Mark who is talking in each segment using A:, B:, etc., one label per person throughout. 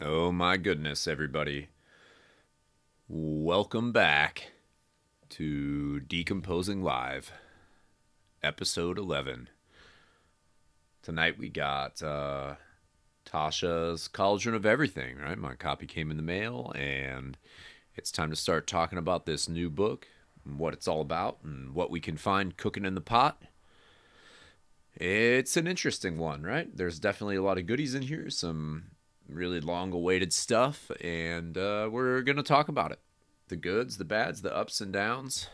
A: Oh my goodness, everybody. Welcome back to Decomposing Live, episode 11. Tonight we got Tasha's Cauldron of Everything, right? My copy came in the mail, and it's time to start talking about this new book, and what it's all about, and what we can find cooking in the pot. It's an interesting one, right? There's definitely a lot of goodies in here, some really long awaited stuff, and we're going to talk about it. The goods, the bads, the ups and downs,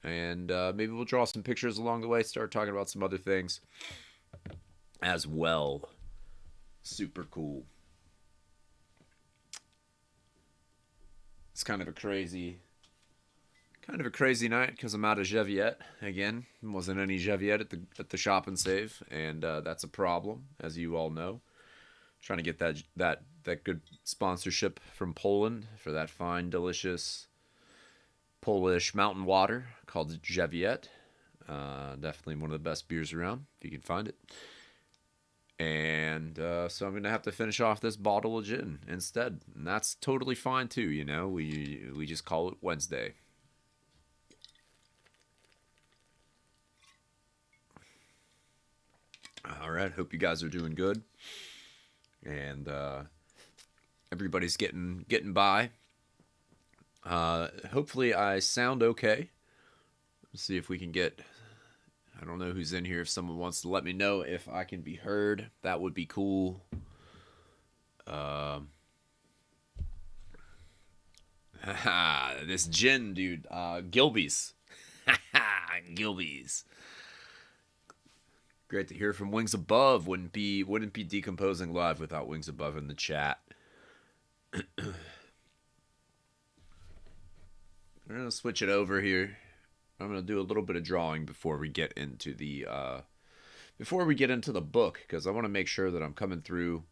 A: and maybe we'll draw some pictures along the way, start talking about some other things as well. Super cool. It's kind of a crazy night because I'm out of Jeviette again. Wasn't any Jeviette at the shop and save, and that's a problem, as you all know. Trying to get that good sponsorship from Poland for that fine, delicious Polish mountain water called Jeviette. Definitely one of the best beers around if you can find it. And so I'm gonna have to finish off this bottle of gin instead, and that's totally fine too. You know, we just call it Wednesday. All right, hope you guys are doing good, and everybody's getting by. Hopefully I sound okay. Let's see if we can get. I don't know who's in here. If someone wants to let me know if I can be heard, that would be cool. This gin, dude. Gilby's. Gilby's. Great to hear from Wings Above. Wouldn't be Decomposing Live without Wings Above in the chat. We're gonna switch it over here. I'm gonna do a little bit of drawing before we get into the book, because I want to make sure that I'm coming through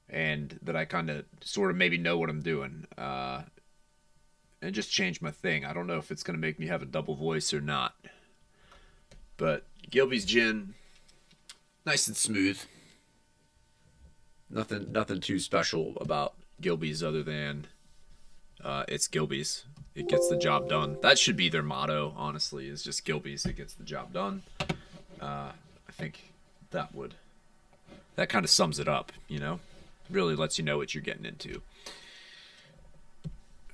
A: and that I kind of sort of maybe know what I'm doing, and just change my thing. I don't know if it's gonna make me have a double voice or not, but Gilby's gin. Nice and smooth. Nothing too special about Gilby's other than it's Gilby's. It gets the job done. That should be their motto, honestly, is just Gilby's. It gets the job done. I think that kind of sums it up, you know? Really lets you know what you're getting into.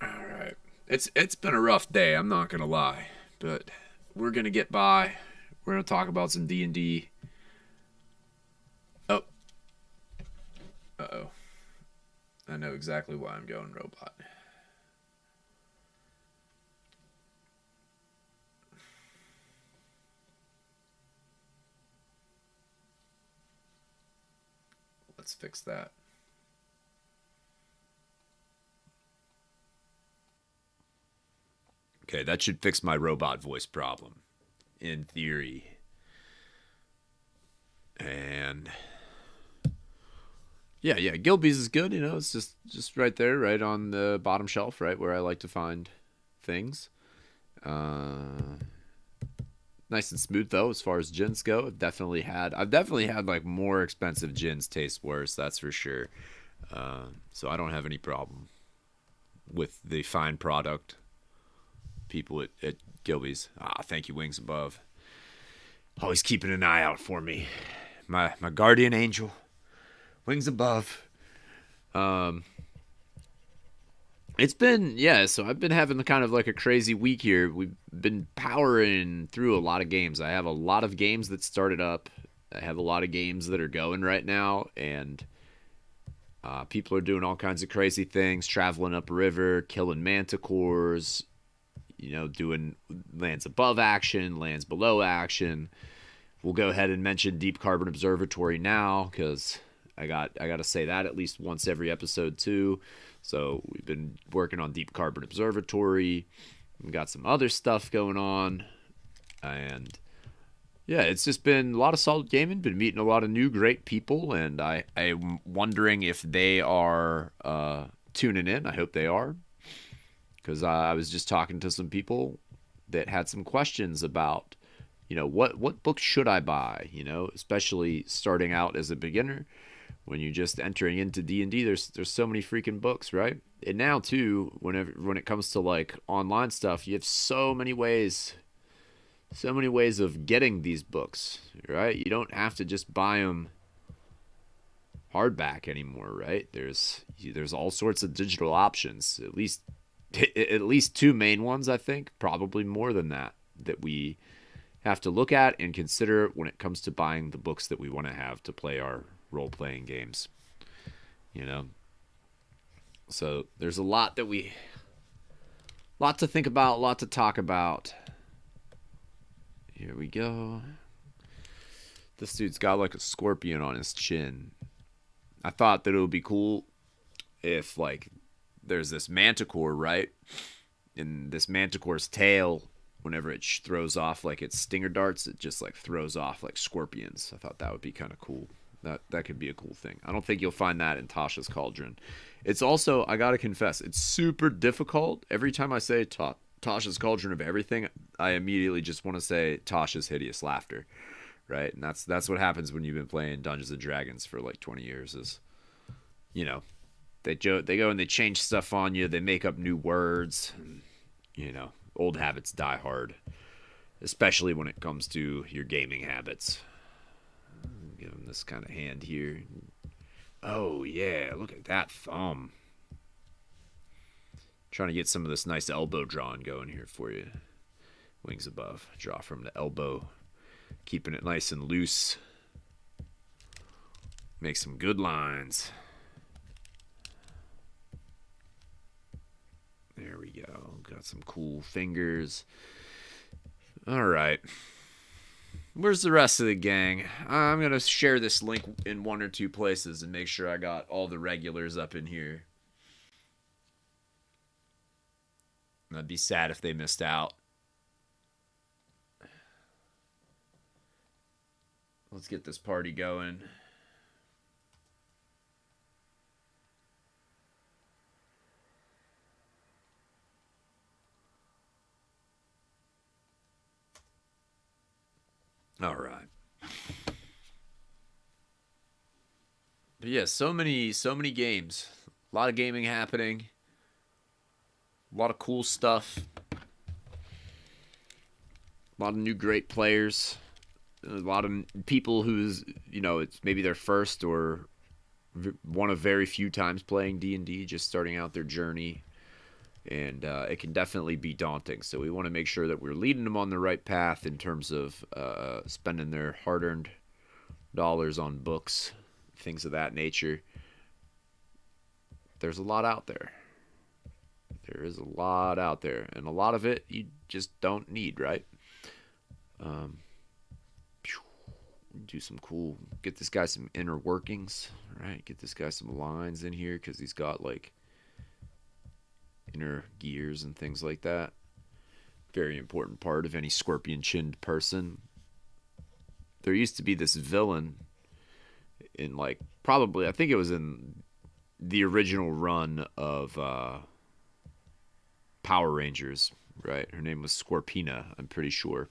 A: All right. It's been a rough day, I'm not going to lie. But we're going to get by. We're going to talk about some D&D. Oh. Uh-oh. I know exactly why I'm going robot. Let's fix that. Okay, that should fix my robot voice problem, in theory. And yeah, Gilby's is good. You know, it's just right there, right on the bottom shelf, right where I like to find things. Nice and smooth though, as far as gins go. I've definitely had like more expensive gins taste worse. That's for sure. So I don't have any problem with the fine product. People at Gilby's. Thank you, Wings Above. Always keeping an eye out for me. My guardian angel. Wings Above. It's been, so I've been having kind of like a crazy week here. We've been powering through a lot of games. I have a lot of games that started up. I have a lot of games that are going right now, and people are doing all kinds of crazy things, traveling up a river, killing manticores, you know, doing lands above action, lands below action. We'll go ahead and mention Deep Carbon Observatory now, because I got to say that at least once every episode too. So we've been working on Deep Carbon Observatory. We've got some other stuff going on. And yeah, it's just been a lot of solid gaming. Been meeting a lot of new great people. And I'm wondering if they are tuning in. I hope they are. Because I was just talking to some people that had some questions about, you know, what books should I buy? You know, especially starting out as a beginner. when you're just entering into D&D, there's so many freaking books, right? And now too, when it comes to like online stuff, you have so many ways of getting these books, right? You don't have to just buy them hardback anymore, right? There's all sorts of digital options. At least two main ones, I think, probably more than that we have to look at and consider when it comes to buying the books that we want to have to play our role-playing games. You know, so there's a lot to think about, a lot to talk about. Here we go. This dude's got like a scorpion on his chin. I thought that it would be cool if like there's this manticore, right? And this manticore's tail, whenever it throws off like its stinger darts, it just like throws off like scorpions. I thought that would be kind of cool. That could be a cool thing. I don't think you'll find that in Tasha's Cauldron. It's also, I gotta confess, it's super difficult. Every time I say Tasha's Cauldron of everything, I immediately just want to say Tasha's Hideous Laughter, right? And that's what happens when you've been playing Dungeons and Dragons for like 20 years. Is, you know, they go and they change stuff on you. They make up new words. And, you know, old habits die hard, especially when it comes to your gaming habits. Give him this kind of hand here. Oh yeah, look at that thumb. Trying to get some of this nice elbow drawing going here for you. Wings above. Draw from the elbow. Keeping it nice and loose. Make some good lines. There we go. Got some cool fingers. All right. Where's the rest of the gang? I'm going to share this link in one or two places and make sure I got all the regulars up in here. I'd be sad if they missed out. Let's get this party going. All right. But yeah, so many games. A lot of gaming happening. A lot of cool stuff. A lot of new great players. A lot of people who's, you know, it's maybe their first or one of very few times playing D&D, just starting out their journey. And it can definitely be daunting. So we want to make sure that we're leading them on the right path in terms of spending their hard-earned dollars on books, things of that nature. There's a lot out there. There is a lot out there. And a lot of it you just don't need, right? Do some cool... Get this guy some inner workings, right? Get this guy some lines in here because he's got, like, inner gears and things like that. Very important part of any scorpion-chinned person. There used to be this villain in, like, probably, I think it was in the original run of Power Rangers, right? Her name was Scorpina, I'm pretty sure.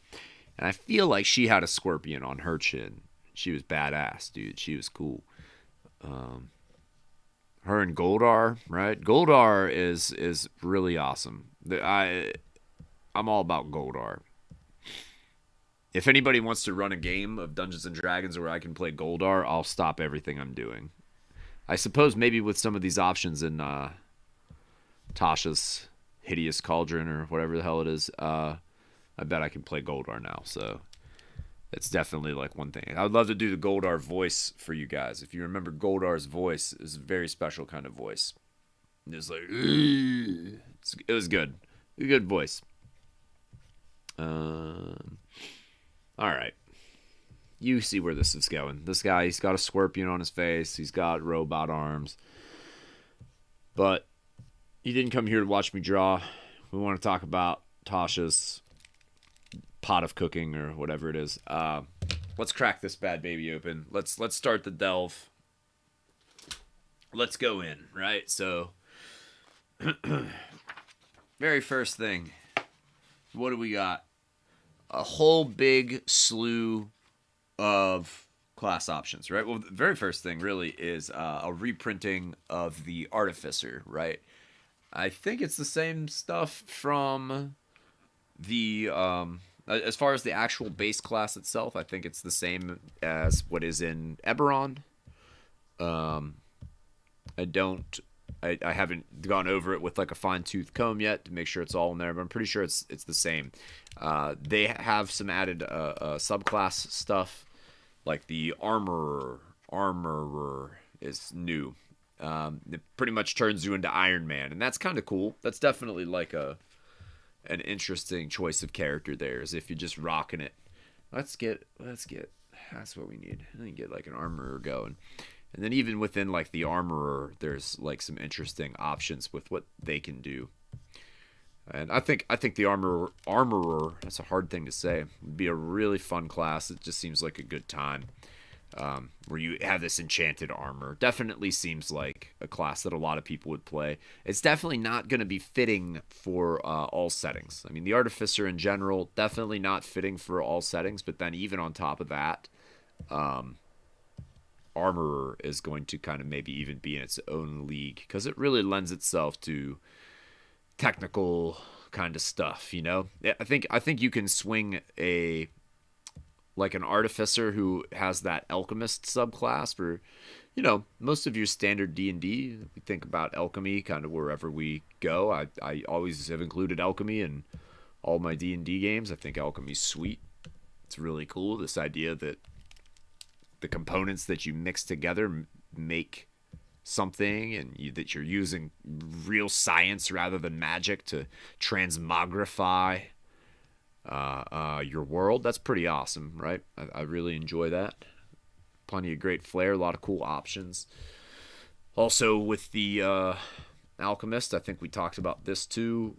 A: And I feel like she had a scorpion on her chin. She was badass, dude. She was cool. Her and Goldar, right? Goldar is really awesome. I'm all about Goldar. If anybody wants to run a game of Dungeons and Dragons where I can play Goldar, I'll stop everything I'm doing. I suppose maybe with some of these options in Tasha's Hideous Cauldron or whatever the hell it is, I bet I can play Goldar now. So it's definitely like one thing. I would love to do the Goldar voice for you guys. If you remember Goldar's voice, is a very special kind of voice. It's like, it was good. A good voice. All right. You see where this is going. This guy, he's got a scorpion on his face. He's got robot arms. But he didn't come here to watch me draw. We want to talk about Tasha's pot of cooking or whatever it is. Let's crack this bad baby open. Let's start the delve. Let's go in, right? So, very first thing, what do we got? A whole big slew of class options, right? Well, the very first thing really is a reprinting of the Artificer, right? I think it's the same stuff from the as far as the actual base class itself. I think it's the same as what is in Eberron. Um, I don't. I haven't gone over it with like a fine tooth comb yet to make sure it's all in there, but I'm pretty sure it's the same. They have some added subclass stuff, like the armorer. Armorer is new. It pretty much turns you into Iron Man, and that's kind of cool. That's definitely like an interesting choice of character there. Is if you're just rocking it. Let's get. That's what we need. I need to get like an armorer going. And then even within like the armorer, there's like some interesting options with what they can do. And I think the armorer, that's a hard thing to say, would be a really fun class. It just seems like a good time. Where you have this enchanted armor. Definitely seems like a class that a lot of people would play. It's definitely not going to be fitting for all settings. I mean, the Artificer in general, definitely not fitting for all settings, but then even on top of that, Armorer is going to kind of maybe even be in its own league because it really lends itself to technical kind of stuff, you know? I think you can swing a like an artificer who has that alchemist subclass for, you know, most of your standard D&D. We think about alchemy kind of wherever we go. I always have included alchemy in all my D&D games. I think alchemy's sweet. It's really cool, this idea that the components that you mix together make something, and that you're using real science rather than magic to transmogrify your world. That's pretty awesome, right? I really enjoy that. Plenty of great flair, a lot of cool options. Also with the alchemist, I think we talked about this too.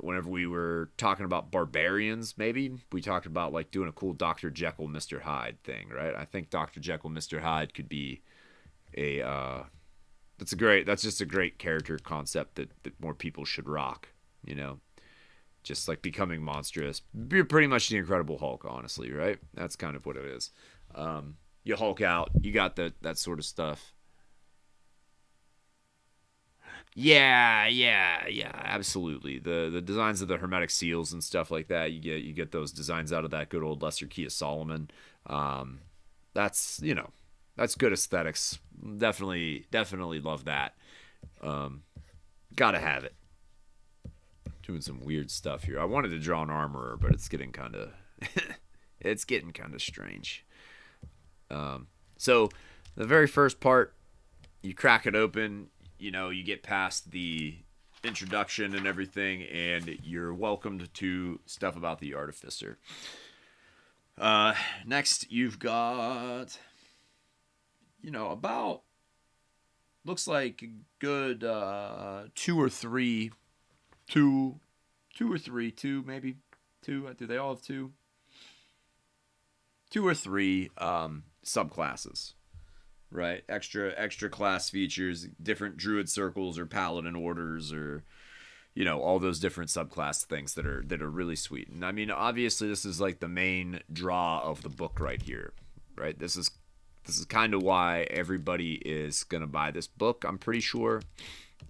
A: Whenever we were talking about barbarians, maybe we talked about like doing a cool Dr. Jekyll, Mr. Hyde thing, right? I think Dr. Jekyll, Mr. Hyde could be a that's just a great character concept that more people should rock, you know. Just like becoming monstrous. You're pretty much the Incredible Hulk, honestly, right? That's kind of what it is. You Hulk out, you got that sort of stuff. Yeah, absolutely. The designs of the hermetic seals and stuff like that, you get those designs out of that good old Lesser Key of Solomon. That's, you know, that's good aesthetics. Definitely love that. Gotta have it. Doing some weird stuff here. I wanted to draw an armorer, but it's getting kind of it's getting kind of strange. So the very first part, you crack it open, you know, you get past the introduction and everything, and you're welcomed to stuff about the Artificer. Next, you've got, you know, about, looks like a good two maybe. Two, do they all have two? Two or three subclasses, right? Extra class features, different druid circles or paladin orders, or, you know, all those different subclass things that are really sweet. And I mean, obviously this is like the main draw of the book right here, right? This is kind of why everybody is going to buy this book, I'm pretty sure,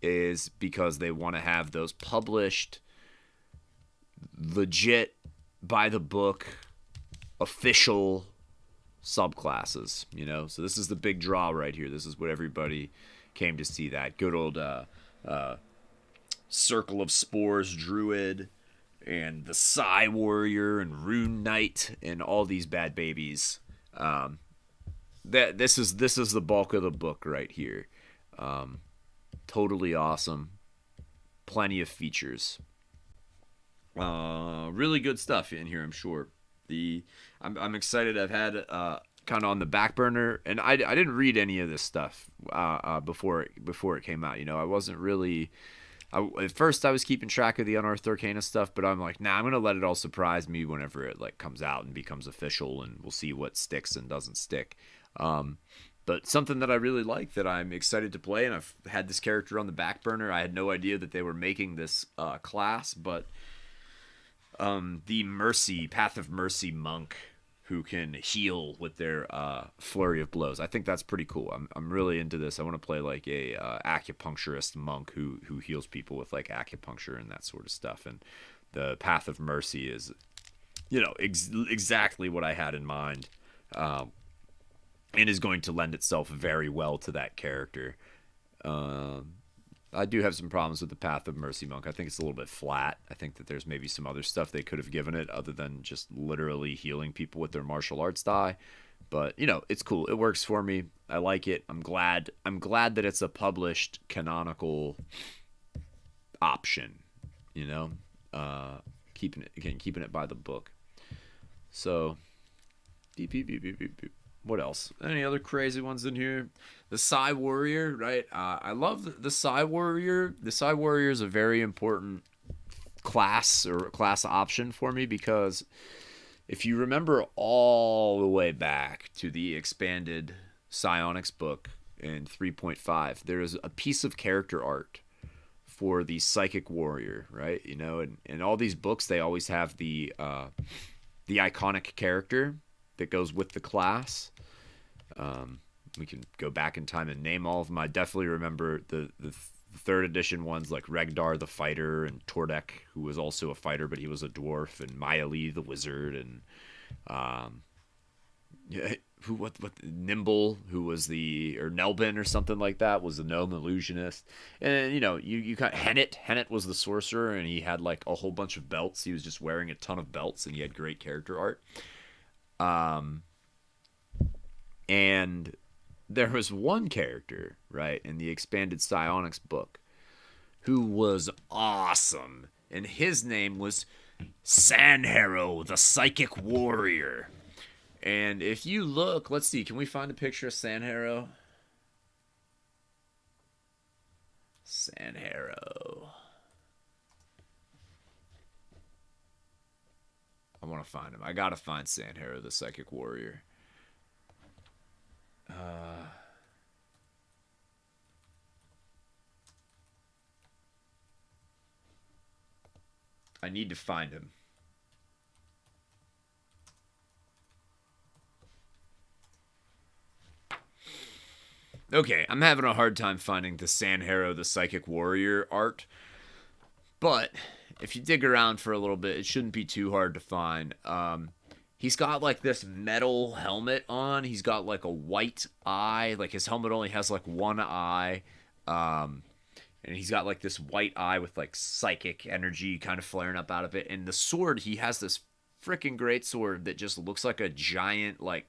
A: is because they want to have those published, legit, by the book, official subclasses, you know? So this is the big draw right here. This is what everybody came to see, that good old Circle of Spores Druid and the Psy Warrior and Rune Knight and all these bad babies. This is the bulk of the book right here. Totally awesome. Plenty of features. Really good stuff in here, I'm sure. I'm excited. I've had kind of on the back burner, and I didn't read any of this stuff before it came out. You know, I wasn't really. At first, I was keeping track of the Unearthed Arcana stuff, but I'm like, nah, I'm gonna let it all surprise me whenever it like comes out and becomes official, and we'll see what sticks and doesn't stick. But something that I really like, that I'm excited to play, and I've had this character on the back burner. I had no idea that they were making this class, but the Path of Mercy monk, who can heal with their flurry of blows. I think that's pretty cool. I'm really into this. I want to play like a acupuncturist monk who heals people with like acupuncture and that sort of stuff. And the Path of Mercy is, exactly what I had in mind, and is going to lend itself very well to that character. Um, I do have some problems with the Path of Mercy Monk. I think it's a little bit flat. I think that there's maybe some other stuff they could have given it other than just literally healing people with their martial arts die. But, it's cool. It works for me. I like it. I'm glad that it's a published canonical option, you know? Keeping it by the book. So, beep, beep, beep, beep, beep, beep. What else? Any other crazy ones in here? The Psy Warrior, right? I love the Psy Warrior. The Psy Warrior is a very important class or class option for me because if you remember all the way back to the expanded Psionics book in 3.5, there is a piece of character art for the Psychic Warrior, right? And all these books, they always have the iconic character that goes with the class. We can go back in time and name all of them. I definitely remember the third edition ones like Regdar the fighter and Tordek, who was also a fighter, but he was a dwarf, and Mayali the wizard, and Nimble, who was or Nelbin or something like that, was the gnome illusionist. And you got Hennet. Hennet was the sorcerer, and he had like a whole bunch of belts. He was just wearing a ton of belts, and he had great character art. And there was one character, right, in the expanded Psionics book who was awesome, and his name was Sanharrow, the Psychic Warrior. And if you look, let's see, can we find a picture of Sanharrow? Sanharrow. I want to find him. I gotta find Sanharrow, the Psychic Warrior. I need to find him. Okay, I'm having a hard time finding the Sanharrow, the Psychic Warrior art. But if you dig around for a little bit, it shouldn't be too hard to find. He's got like this metal helmet on. He's got like a white eye. Like his helmet only has like one eye. And he's got like this white eye with like psychic energy kind of flaring up out of it. And the sword, he has this freaking great sword that just looks like a giant like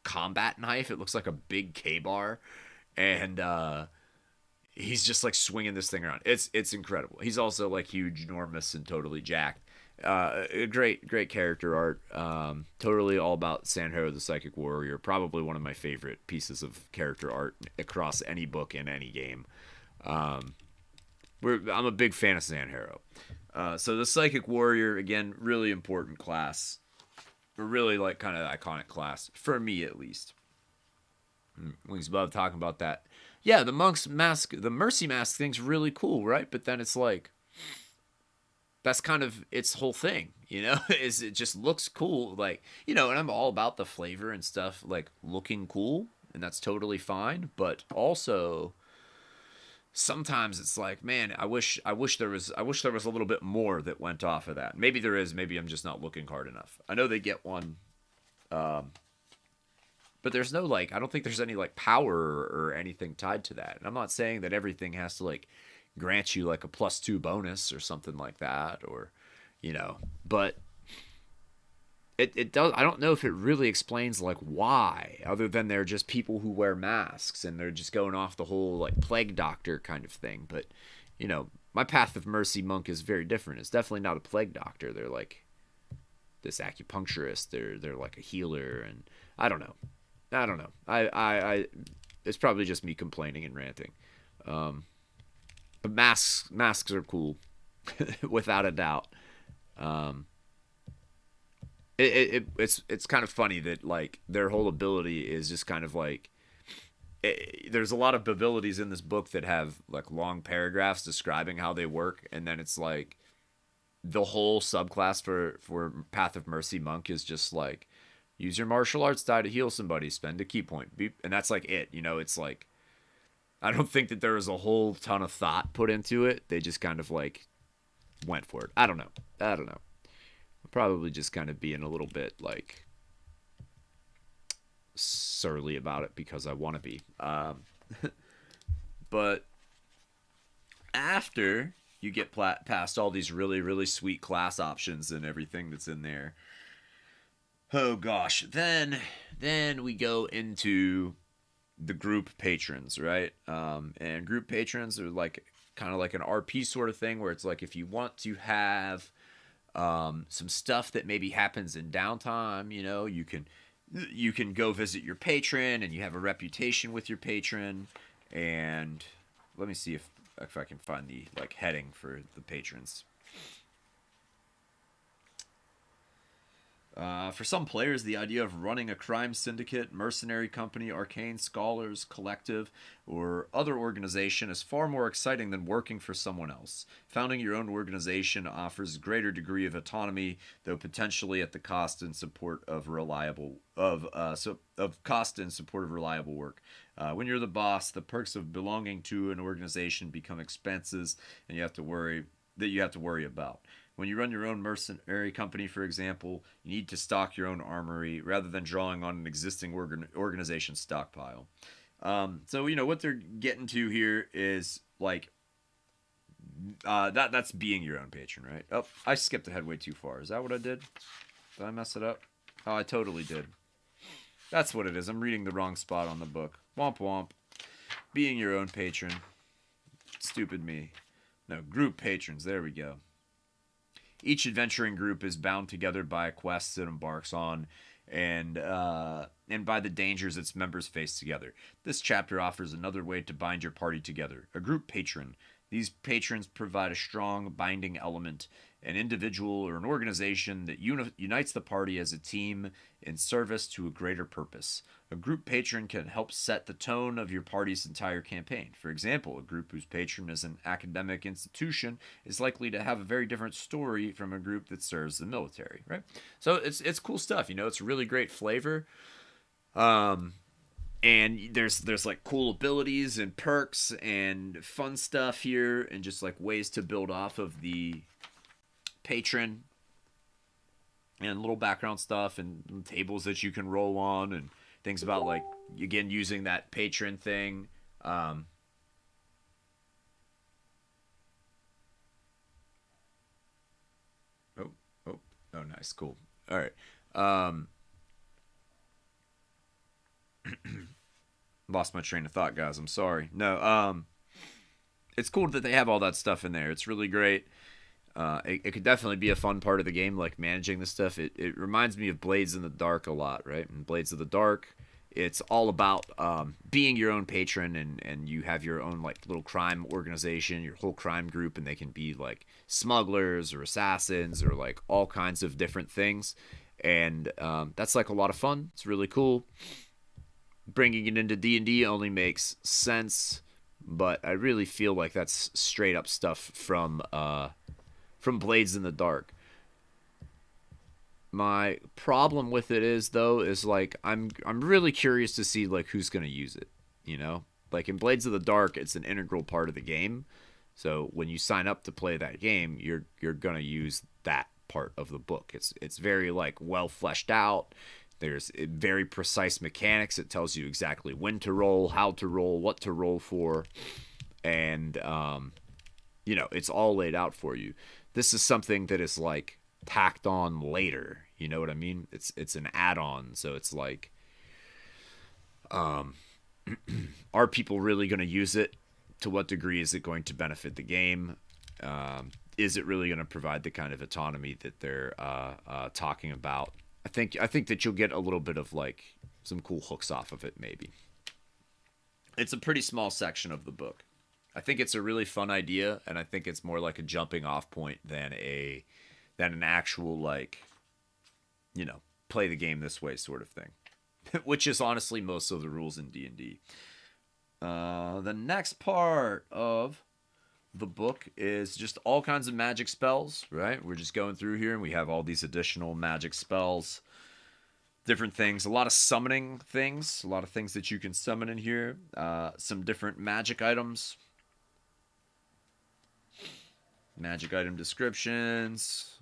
A: combat knife. It looks like a big K-bar. And he's just like swinging this thing around. It's incredible. He's also like huge, enormous, and totally jacked. Great character art. Totally all about Sanharrow the Psychic Warrior. Probably one of my favorite pieces of character art across any book in any game. I'm a big fan of Sanharrow. So the Psychic Warrior, again, really important class. A really like kind of iconic class for me at least. Wings above talking about that. Yeah, the monk's mask, the mercy mask thing's really cool, right? But then it's like that's kind of its whole thing, is it just looks cool, like, and I'm all about the flavor and stuff, like looking cool, and that's totally fine. But also sometimes it's like, man, I wish there was a little bit more that went off of that. Maybe there is, maybe I'm just not looking hard enough. I know they get one, but there's no like, I don't think there's any like power or anything tied to that. And I'm not saying that everything has to like grant you like a +2 bonus or something like that, or but it does. I don't know if it really explains like why, other than they're just people who wear masks and they're just going off the whole like plague doctor kind of thing. But my Path of Mercy monk is very different. It's definitely not a plague doctor. They're like this acupuncturist. They're like a healer, and I don't know. I it's probably just me complaining and ranting. But masks are cool, without a doubt. It's kind of funny that like their whole ability is just kind of like there's a lot of abilities in this book that have like long paragraphs describing how they work, and then it's like the whole subclass for Path of Mercy monk is just like Use your martial arts die to heal somebody. Spend a key point. And that's like it. It's like, I don't think that there was a whole ton of thought put into it. They just kind of like went for it. I don't know. I'm probably just kind of being a little bit like surly about it because I want to be. But after you get past all these really, really sweet class options and everything that's in there, oh gosh, then we go into the group patrons, right? And group patrons are like kind of like an RP sort of thing where it's like if you want to have some stuff that maybe happens in downtime, you can go visit your patron and you have a reputation with your patron. And let me see if I can find the like heading for the patrons. For some players, the idea of running a crime syndicate, mercenary company, arcane scholars, collective, or other organization is far more exciting than working for someone else. Founding your own organization offers a greater degree of autonomy, though potentially at the cost and support of reliable cost and support of reliable work. When you're the boss, the perks of belonging to an organization become expenses, and you have to worry about. When you run your own mercenary company, for example, you need to stock your own armory rather than drawing on an existing organization stockpile. So what they're getting to here is like that's being your own patron, right? Oh, I skipped ahead way too far. Is that what I did? Did I mess it up? Oh, I totally did. That's what it is. I'm reading the wrong spot on the book. Womp womp. Being your own patron. Stupid me. No, group patrons. There we go. Each adventuring group is bound together by quests it embarks on, and by the dangers its members face together. This chapter offers another way to bind your party together: a group patron. These patrons provide a strong binding element, an individual or an organization that unites the party as a team in service to a greater purpose. A group patron can help set the tone of your party's entire campaign. For example, a group whose patron is an academic institution is likely to have a very different story from a group that serves the military, right? So it's cool stuff, it's really great flavor. And there's like cool abilities and perks and fun stuff here and just like ways to build off of the patron and little background stuff and tables that you can roll on and things about like again using that patron thing. Oh, nice, cool. All right. Lost my train of thought, guys. I'm sorry. No, it's cool that they have all that stuff in there. It's really great. It could definitely be a fun part of the game, like managing this stuff. It reminds me of Blades in the Dark a lot, right? In Blades of the Dark, it's all about being your own patron, and you have your own like little crime organization, your whole crime group, and they can be like smugglers or assassins or like all kinds of different things. And that's like a lot of fun. It's really cool. Bringing it into D&D only makes sense, but I really feel like that's straight up stuff from Blades in the Dark. My problem with it is like I'm really curious to see like who's gonna use it. Like in Blades of the Dark, it's an integral part of the game. So when you sign up to play that game, you're gonna use that part of the book. It's very like well fleshed out. There's very precise mechanics. It tells you exactly when to roll, how to roll, what to roll for, and it's all laid out for you. This is something that is like tacked on later. You know what I mean? It's an add-on, so it's like, are people really going to use it? To what degree is it going to benefit the game? Is it really going to provide the kind of autonomy that they're talking about? I think that you'll get a little bit of like some cool hooks off of it. Maybe it's a pretty small section of the book. I think it's a really fun idea, and I think it's more like a jumping off point than an actual like, play the game this way sort of thing, which is honestly most of the rules in D&D. The next part of the book is just all kinds of magic spells, right? We're just going through here and we have all these additional magic spells. different things. A lot of summoning things. A lot of things that you can summon in here. Some different magic items. Magic item descriptions.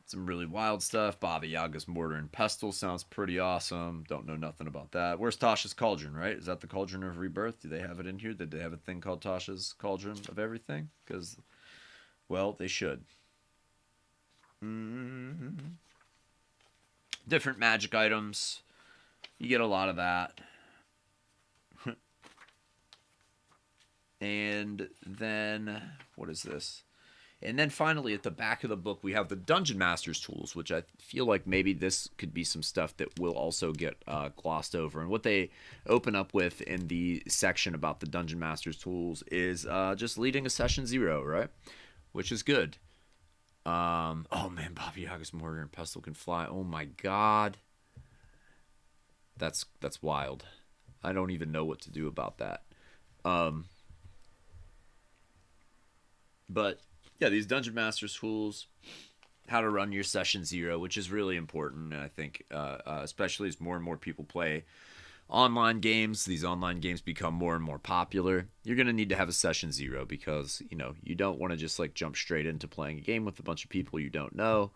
A: Some really wild stuff. Baba Yaga's Mortar and Pestle sounds pretty awesome. Don't know nothing about that. Where's Tasha's Cauldron, right? Is that the Cauldron of Rebirth? Do they have it in here? Did they have a thing called Tasha's Cauldron of Everything? Because, well, they should. Mm-hmm. Different magic items. You get a lot of that. And then, what is this? And then finally, at the back of the book, we have the Dungeon Master's tools, which I feel like maybe this could be some stuff that will also get glossed over. And what they open up with in the section about the Dungeon Master's tools is just leading a session 0, right? Which is good. Oh man, Baba Yaga's Mortar and Pestle can fly. Oh my god. That's wild. I don't even know what to do about that. But yeah, these Dungeon Master tools, how to run your session 0, which is really important. And I think, especially as more and more people play online games, these online games become more and more popular. You're going to need to have a session 0 because, you don't want to just like jump straight into playing a game with a bunch of people you don't know.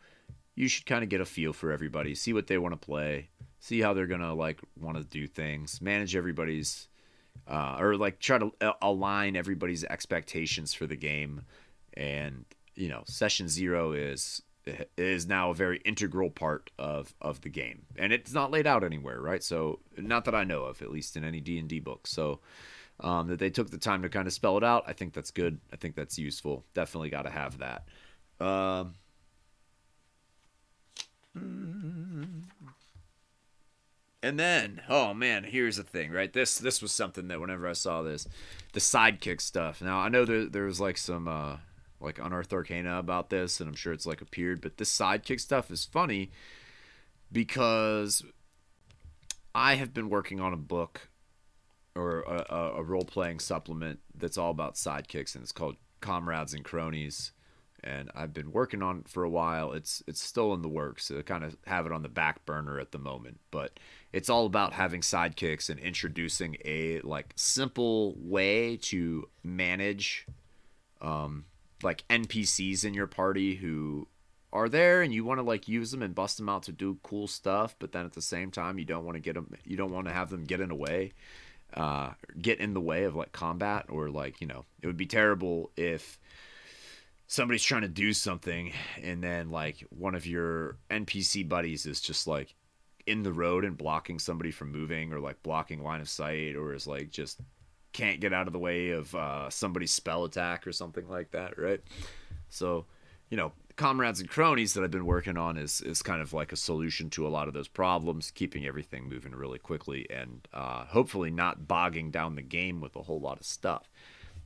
A: You should kind of get a feel for everybody, see what they want to play, see how they're going to like want to do things, manage everybody's, or like try to align everybody's expectations for the game. And session 0 is now a very integral part of the game, and it's not laid out anywhere, right? So not that I know of, at least in any D&D book. So that they took the time to kind of spell it out, I think that's good. I think that's useful. Definitely got to have that. And then, oh man, here's the thing, right? This was something that whenever I saw this, the sidekick stuff. Now I know there was like some like Unearthed Arcana about this, and I'm sure it's like appeared, but this sidekick stuff is funny because I have been working on a book or a role-playing supplement that's all about sidekicks, and it's called Comrades and Cronies, and I've been working on it for a while. It's still in the works, so I kind of have it on the back burner at the moment, but it's all about having sidekicks and introducing a like simple way to manage like NPCs in your party who are there and you want to like use them and bust them out to do cool stuff, but then at the same time you don't want to have them get in the way of like combat, or like, it would be terrible if somebody's trying to do something and then like one of your NPC buddies is just like in the road and blocking somebody from moving, or like blocking line of sight, or is like just can't get out of the way of somebody's spell attack or something like that, right? So, Comrades and Cronies that I've been working on is kind of like a solution to a lot of those problems, keeping everything moving really quickly and hopefully not bogging down the game with a whole lot of stuff.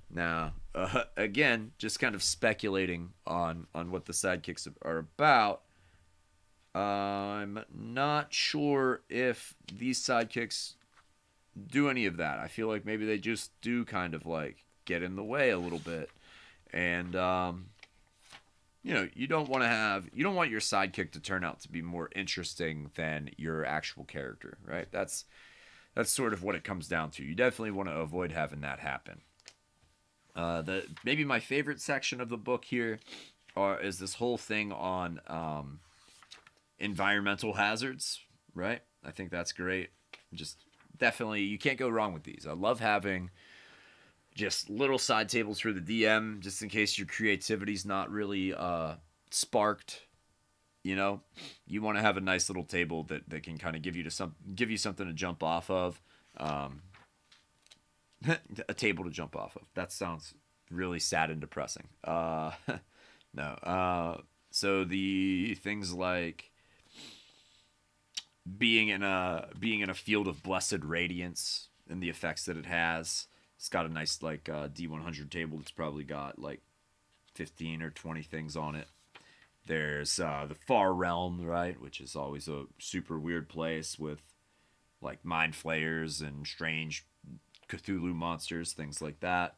A: Now, again, just kind of speculating on what the sidekicks are about. I'm not sure if these sidekicks do any of that. I feel like maybe they just do kind of like get in the way a little bit, and you don't want your sidekick to turn out to be more interesting than your actual character, right? That's sort of what it comes down to. You definitely want to avoid having that happen. Maybe my favorite section of the book here is this whole thing on environmental hazards, right? I think that's great. Just definitely, you can't go wrong with these. I love having just little side tables for the DM, just in case your creativity's not really sparked. You want to have a nice little table that can kind of give you something to jump off of. A table to jump off of. That sounds really sad and depressing. No. So the things like being in a field of blessed radiance and the effects that it has. It's got a nice like D100 table that's probably got like 15 or 20 things on it. There's the Far Realm, right, which is always a super weird place with like mind flayers and strange Cthulhu monsters, things like that.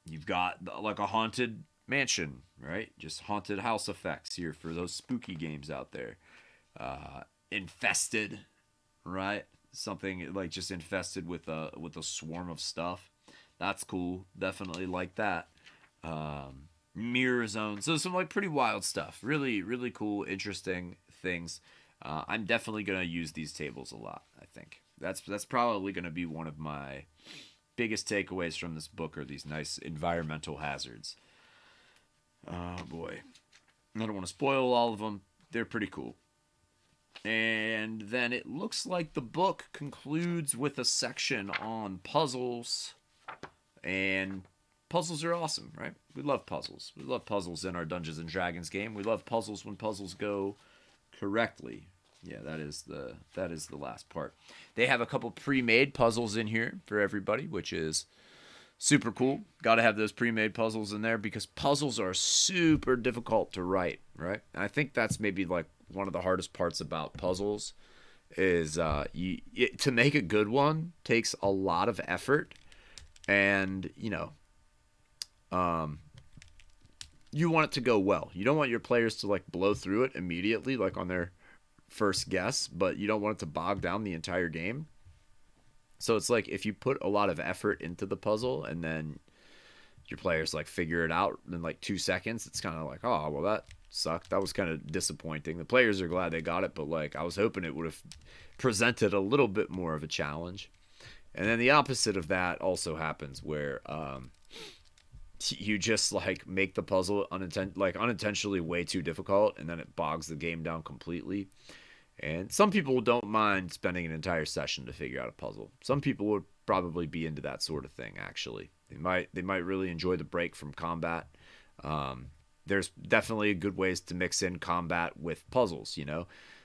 A: You've got like a haunted mansion, right? Just haunted house effects here for those spooky games out there. Infested, right? Something like just infested with a swarm of stuff. That's cool. Definitely like that. Mirror zone. So some like pretty wild stuff. Really, really cool, interesting things. I'm definitely gonna use these tables a lot. I think that's probably gonna be one of my biggest takeaways from this book are these nice environmental hazards. Oh boy, I don't want to spoil all of them. They're pretty cool. And then it looks like the book concludes with a section on puzzles. And puzzles are awesome, right? We love puzzles. We love puzzles in our Dungeons and Dragons game. We love puzzles when puzzles go correctly. Yeah, that is the last part. They have a couple pre-made puzzles in here for everybody, which is super cool. Got to have those pre-made puzzles in there because puzzles are super difficult to write, right? And I think that's maybe like one of the hardest parts about puzzles is to make a good one takes a lot of effort, and you want it to go well. You don't want your players to like blow through it immediately, like on their first guess, but you don't want it to bog down the entire game. So it's like if you put a lot of effort into the puzzle and then your players like figure it out in like 2 seconds, it's kind of like, oh, well, that sucked. That was kind of disappointing. The players are glad they got it, but like I was hoping it would have presented a little bit more of a challenge. And then the opposite of that also happens where you just like make the puzzle unintentionally way too difficult, and then it bogs the game down completely. And some people don't mind spending an entire session to figure out a puzzle. Some people would probably be into that sort of thing. Actually, they might really enjoy the break from combat. There's definitely good ways to mix in combat with puzzles.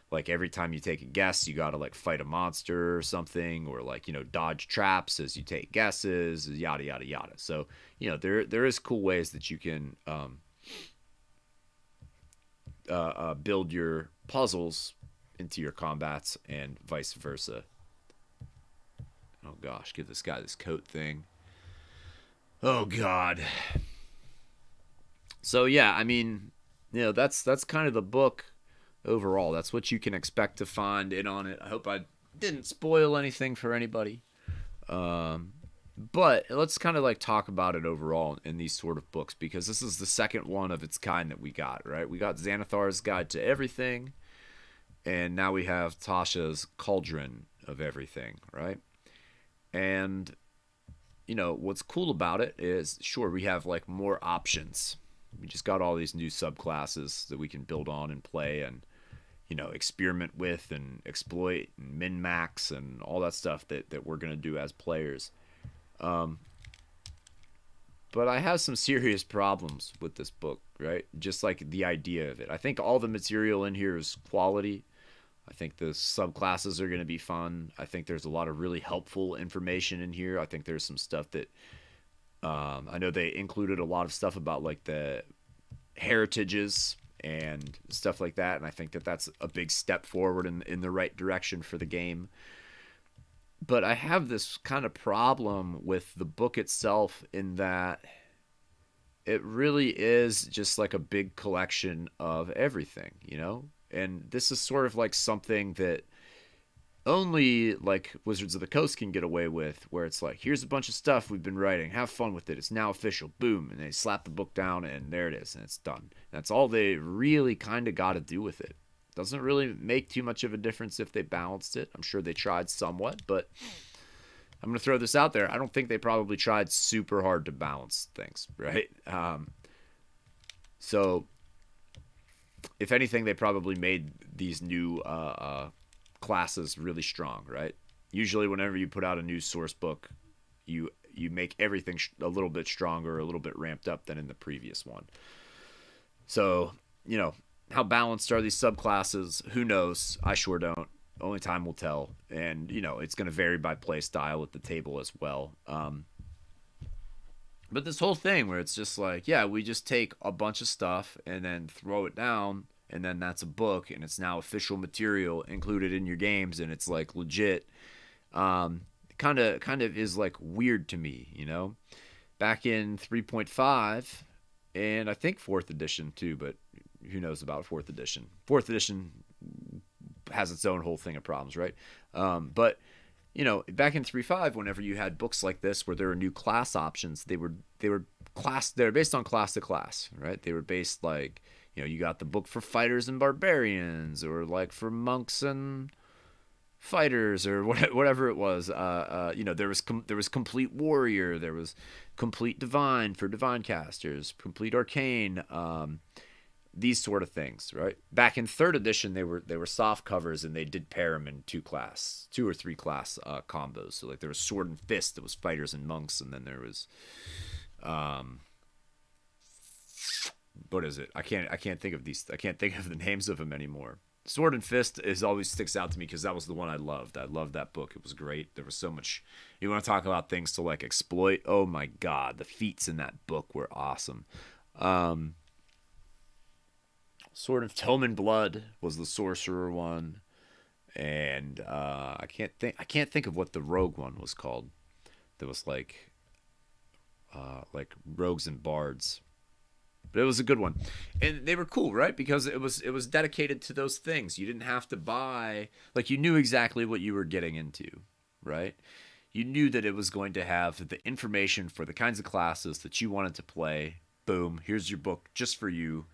A: Like every time you take a guess, you got to like fight a monster or something, or like dodge traps as you take guesses, yada yada yada. So there is cool ways that you can build your puzzles into your combats and vice versa. Oh gosh, give this guy this coat thing. Oh god. So yeah, I mean, that's kind of the book overall. That's what you can expect to find in on it. I hope I didn't spoil anything for anybody. But let's kind of like talk about it overall in these sort of books, because this is the second one of its kind that we got, right? We got Xanathar's Guide to Everything, and now we have Tasha's Cauldron of Everything, right? And what's cool about it is, sure, we have like more options. We just got all these new subclasses that we can build on and play and experiment with and exploit and min max and all that stuff that we're gonna do as players. Um, but I have some serious problems with this book, right? Just like the idea of it. I think all the material in here is quality. I think the subclasses are going to be fun. I think there's a lot of really helpful information in here. I think there's some stuff that I know they included a lot of stuff about like the heritages and stuff like that, and I think that that's a big step forward in the right direction for the game. But I have this kind of problem with the book itself in that it really is just like a big collection of everything. And this is sort of like something that only like Wizards of the Coast can get away with, where it's like, here's a bunch of stuff we've been writing, have fun with it, it's now official, boom, and they slap the book down and there it is, and it's done. That's all they really kind of got to do with it. Doesn't really make too much of a difference if they balanced it. I'm sure they tried somewhat, but I'm going to throw this out there. I don't think they probably tried super hard to balance things, right? So if anything, they probably made these new classes really strong, right? Usually whenever you put out a new source book, you make everything a little bit stronger, a little bit ramped up than in the previous one. So, how balanced are these subclasses? Who knows? I sure don't. Only time will tell. And, it's going to vary by play style at the table as well. But this whole thing where it's just like, yeah, we just take a bunch of stuff and then throw it down, and then that's a book, and it's now official material included in your games, and it's like legit. Kind of is like weird to me, Back in 3.5, and I think fourth edition too, but who knows about fourth edition? Fourth edition has its own whole thing of problems, right? But back in 3.5, whenever you had books like this where there were new class options, they were based on class to class, right? They were based like you got the book for fighters and barbarians, or like for monks and fighters, or whatever it was. There was complete warrior, there was complete divine for divine casters, complete arcane. These sort of things, right? Back in third edition, they were soft covers, and they did pair them in two or three class combos. So like there was sword and fist that was fighters and monks, and then there was what is it? I can't think of these. I can't think of the names of them anymore. Sword and Fist is always sticks out to me because that was the one I loved. I loved that book. It was great. There was so much. You want to talk about things to like exploit? Oh my god, the feats in that book were awesome. Sword of Tome and Blood was the sorcerer one, and I can't think of what the rogue one was called. There was like rogues and bards, but it was a good one, and they were cool, right? Because it was dedicated to those things. You didn't have to buy, like, you knew exactly what you were getting into, right? You knew that it was going to have the information for the kinds of classes that you wanted to play. Boom, here's your book just for you,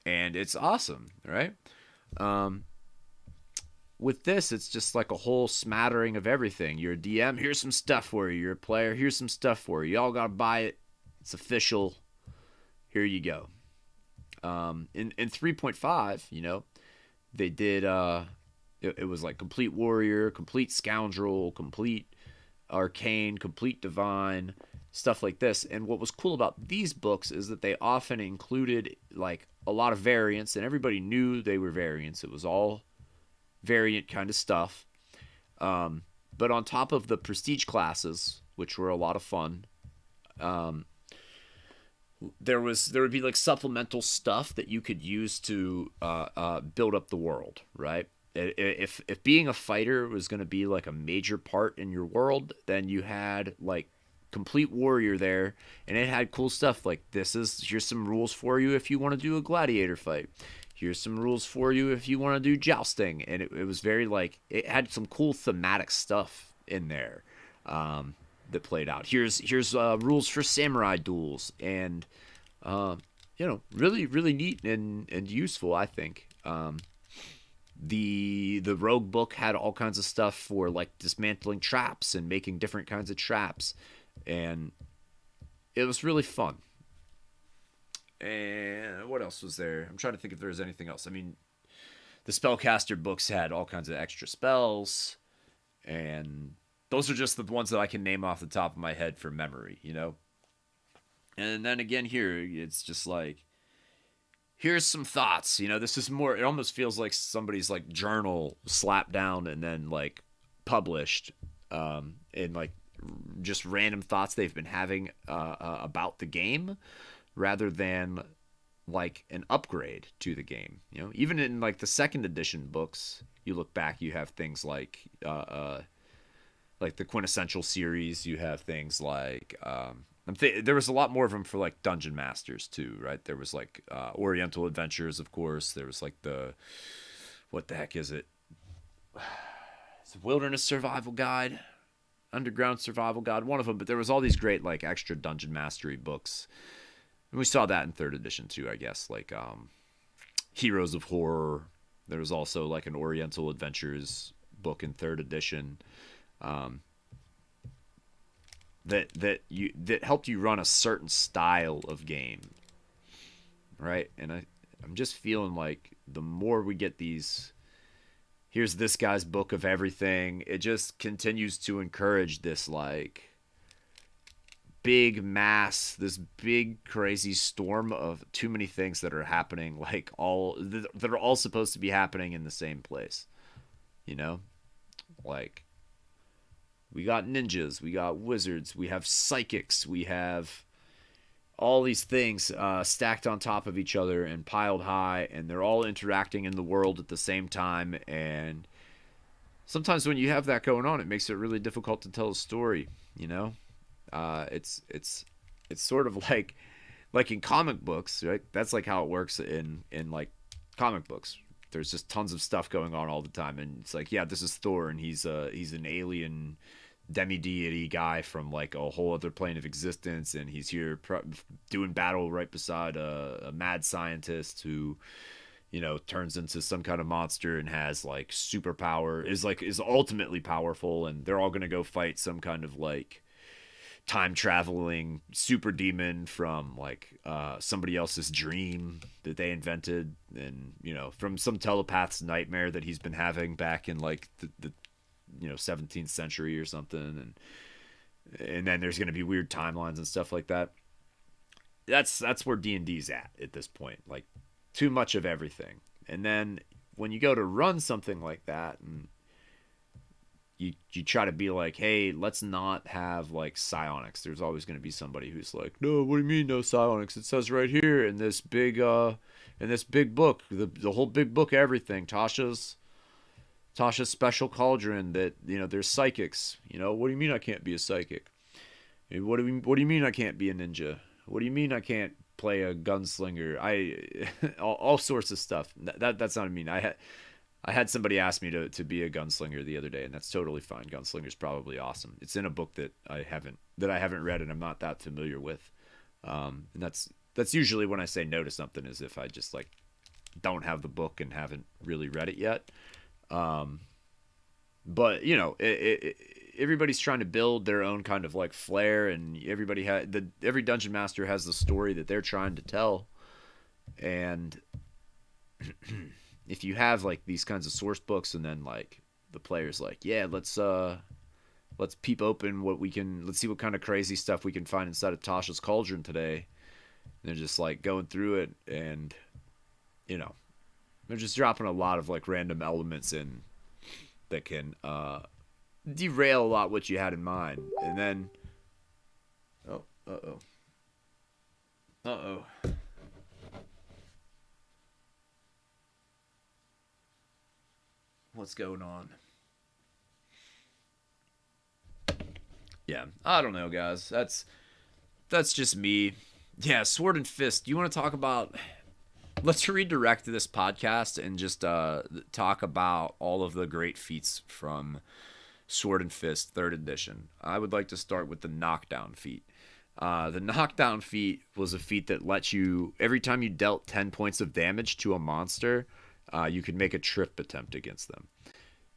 A: and it's awesome, right? With this, it's just like a whole smattering of everything. You're a DM, here's some stuff for you. You're a player, here's some stuff for you. Y'all gotta buy it. It's official. Here you go. In 3.5, they did it was like complete warrior, complete scoundrel, complete arcane, complete divine, stuff like this. And what was cool about these books is that they often included like a lot of variants, and everybody knew they were variants. It was all variant kind of stuff. But on top of the prestige classes, which were a lot of fun, there would be like supplemental stuff that you could use to build up the world, right? If being a fighter was going to be like a major part in your world, then you had like complete warrior there, and it had cool stuff like here's some rules for you if you want to do a gladiator fight. Here's some rules for you if you want to do jousting, and it was very like it had some cool thematic stuff in there. That played out. Here's rules for samurai duels, and really really neat and useful, I think. The rogue book had all kinds of stuff for like dismantling traps and making different kinds of traps, and it was really fun. And what else was there? I'm trying to think if there was anything else. I mean, the spellcaster books had all kinds of extra spells, and those are just the ones that I can name off the top of my head from memory, And then again here, it's just like, here's some thoughts. This is more, it almost feels like somebody's like journal slapped down and then like published, in like just random thoughts they've been having about the game, rather than like an upgrade to the game. Even in like the second edition books, you look back, you have things like the quintessential series. You have things like there was a lot more of them for like dungeon masters too, right? There was like Oriental Adventures, of course. There was like what the heck is it? It's a Wilderness Survival Guide, Underground Survival Guide, one of them. But there was all these great like extra dungeon mastery books, and we saw that in third edition too, I guess. Like Heroes of Horror. There was also like an Oriental Adventures book in third edition. That helped you run a certain style of game, right? And I'm just feeling like the more we get these, here's this guy's book of everything, it just continues to encourage this like big mass, this big crazy storm of too many things that are happening, like that are all supposed to be happening in the same place, like. We got ninjas, we got wizards, we have psychics, we have all these things stacked on top of each other and piled high, and they're all interacting in the world at the same time. And sometimes when you have that going on, it makes it really difficult to tell a story. It's sort of like like in comic books, right? That's like how it works in like comic books. There's just tons of stuff going on all the time, and it's like, yeah, this is Thor, and he's an alien demi deity guy from like a whole other plane of existence, and he's here doing battle right beside a mad scientist who, you know, turns into some kind of monster and has like superpower, is ultimately powerful, and they're all gonna go fight some kind of like time traveling super demon from like somebody else's dream that they invented, and you know, from some telepath's nightmare that he's been having back in like the you know 17th century or something, and then there's going to be weird timelines and stuff like that. That's where D&D's at this point, like too much of everything. And then when you go to run something like that, and you try to be like, hey, let's not have like psionics. There's always going to be somebody who's like, no, what do you mean no psionics? It says right here in this big book, the whole big book of everything, Tasha's special cauldron, that, you know, there's psychics. You know, what do you mean I can't be a psychic? What do you mean I can't be a ninja? What do you mean I can't play a gunslinger? All sorts of stuff. That's not what I mean. I had somebody ask me to be a gunslinger the other day, and that's totally fine. Gunslinger's probably awesome. It's in a book that I haven't read and I'm not that familiar with. And that's usually when I say no to something, is if I just like don't have the book and haven't really read it yet. But you know, everybody's trying to build their own kind of like flair, and every dungeon master has the story that they're trying to tell. And if you have like these kinds of source books, and then like the player's like, yeah, let's peep open what we can, let's see what kind of crazy stuff we can find inside of Tasha's cauldron today. And they're just like going through it, and you know, they're just dropping a lot of like random elements in that can derail a lot what you had in mind. And then uh-oh. What's going on? Yeah, I don't know, guys. That's just me. Yeah, Sword and Fist. Do you want to talk about? Let's redirect this podcast and just talk about all of the great feats from Sword and Fist 3rd edition. I would like to start with the knockdown feat. The knockdown feat was a feat that lets you, every time you dealt 10 points of damage to a monster, you could make a trip attempt against them.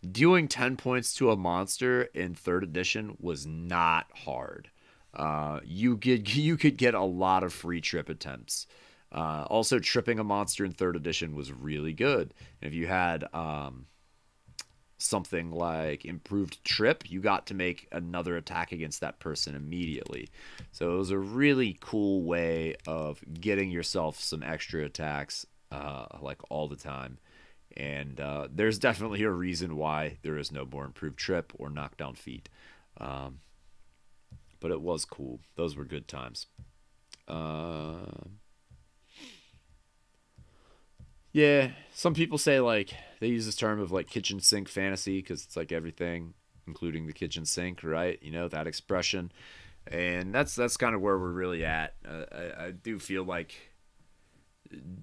A: Doing 10 points to a monster in 3rd edition was not hard. You could get a lot of free trip attempts. Also, tripping a monster in 3rd edition was really good. And if you had something like improved trip, you got to make another attack against that person immediately. So it was a really cool way of getting yourself some extra attacks like all the time. And there's definitely a reason why there is no more improved trip or knockdown feat. But it was cool. Those were good times. Yeah, some people say like they use this term of like kitchen sink fantasy because it's like everything, including the kitchen sink, right? You know, that expression, and that's kind of where we're really at. I do feel like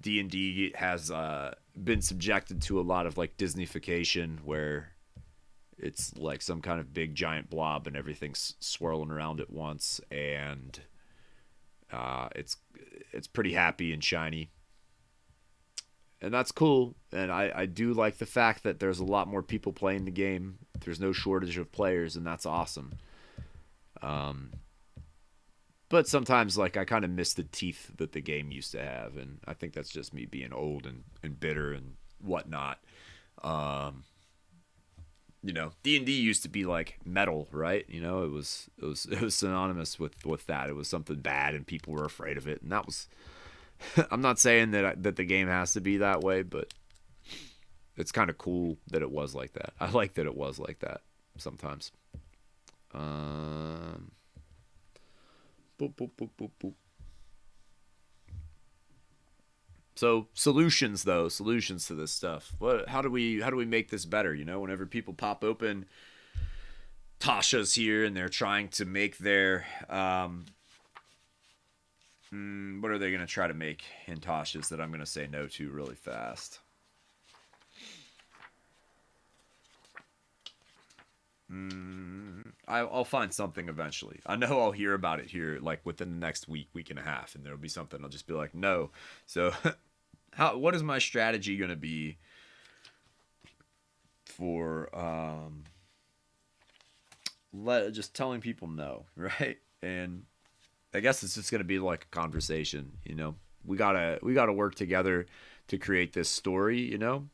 A: D&D has been subjected to a lot of like Disneyfication, where it's like some kind of big giant blob and everything's swirling around at once, and it's pretty happy and shiny. And that's cool, and I do like the fact that there's a lot more people playing the game. There's no shortage of players, and that's awesome. But sometimes, like, I kind of miss the teeth that the game used to have, and I think that's just me being old and bitter and whatnot. You know, D&D used to be like metal, right? You know, it was synonymous with that. It was something bad, and people were afraid of it, and that was. I'm not saying that the game has to be that way, but it's kind of cool that it was like that. I like that it was like that sometimes. Boop, boop, boop, boop, boop. So solutions to this stuff. How do we make this better? You know, whenever people pop open Tasha's here and they're trying to make their What are they going to try to make in Tasha's that I'm going to say no to really fast? I'll find something eventually. I know I'll hear about it here, like within the next week, week and a half, and there'll be something I'll just be like, no. So, what is my strategy going to be for just telling people no, right? And I guess it's just going to be like a conversation, you know. We gotta work together to create this story, you know.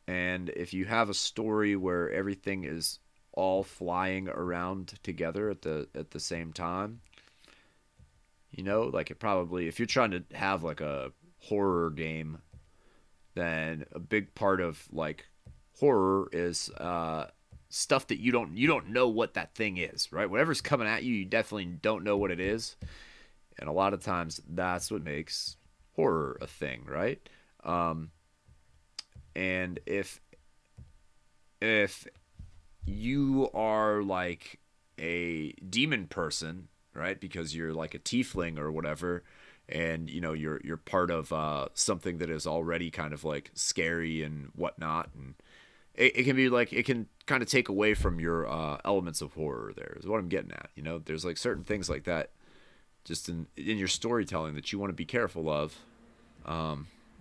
A: And if you have a story where everything is all flying around together at the same time, you know, like it probably, if you're trying to have like a horror game, then a big part of like horror is stuff that you don't know what that thing is, right? Whatever's coming at you, you definitely don't know what it is, and a lot of times that's what makes horror a thing, right? Um, and if you are like a demon person, right? Because you're like a tiefling or whatever, and you know you're part of something that is already kind of like scary and whatnot, and it can be like it can kind of take away from your elements of horror. There is what I'm getting at. You know, there's like certain things like that just in your storytelling that you want to be careful of.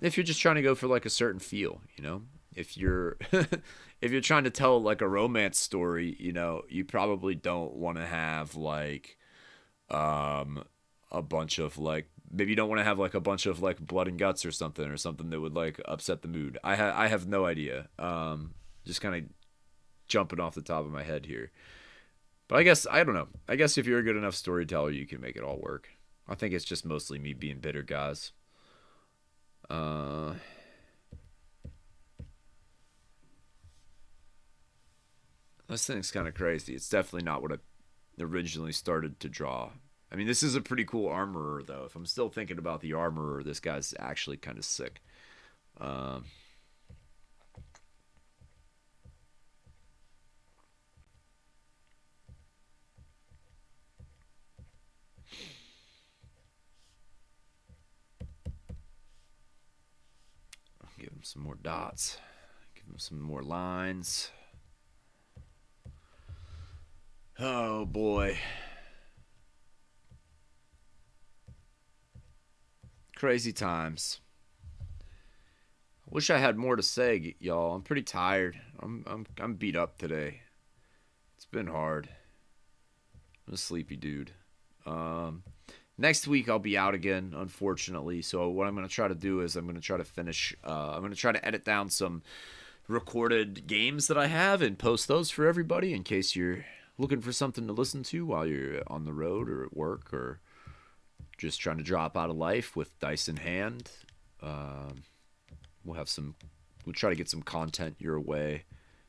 A: If you're just trying to go for like a certain feel, you know, if you're if you're trying to tell like a romance story, you know, you probably don't want to have like um a bunch of like, maybe you don't want to have like a bunch of like blood and guts or something that would like upset the mood. I have no idea. Just kind of jumping off the top of my head here. But I guess I don't know. I guess if you're a good enough storyteller, you can make it all work. I think it's just mostly me being bitter, guys. Uh, this thing's kind of crazy. It's definitely not what I originally started to draw. I mean, this is a pretty cool armorer, though. If I'm still thinking about the armorer, this guy's actually kind of sick. Um, give him some more dots. Give him some more lines. Oh boy, crazy times. I wish I had more to say, y'all. I'm pretty tired. I'm beat up today. It's been hard. I'm a sleepy dude. Um, Next week I'll be out again, unfortunately. So what I'm gonna try to do is I'm gonna try to finish. I'm gonna try to edit down some recorded games that I have and post those for everybody in case you're looking for something to listen to while you're on the road or at work or just trying to drop out of life with dice in hand. Um, we'll have some. We'll try to get some content your way.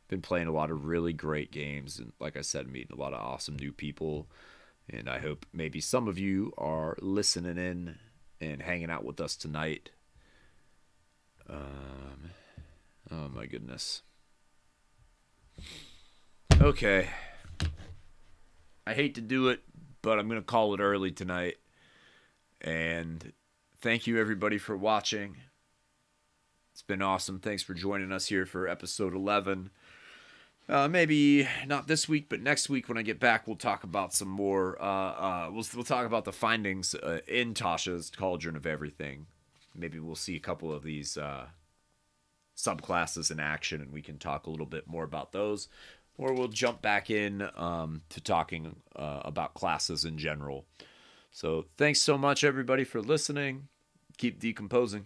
A: Been playing a lot of really great games, and like I said, meeting a lot of awesome new people. And I hope maybe some of you are listening in and hanging out with us tonight. Um, oh my goodness. Okay. I hate to do it, but I'm going to call it early tonight. And thank you everybody for watching. It's been awesome. Thanks for joining us here for episode 11. Maybe not this week, but next week when I get back, we'll talk about some more. We'll talk about the findings in Tasha's Cauldron of Everything. Maybe we'll see a couple of these subclasses in action, and we can talk a little bit more about those. Or we'll jump back in to talking about classes in general. So thanks so much, everybody, for listening. Keep decomposing.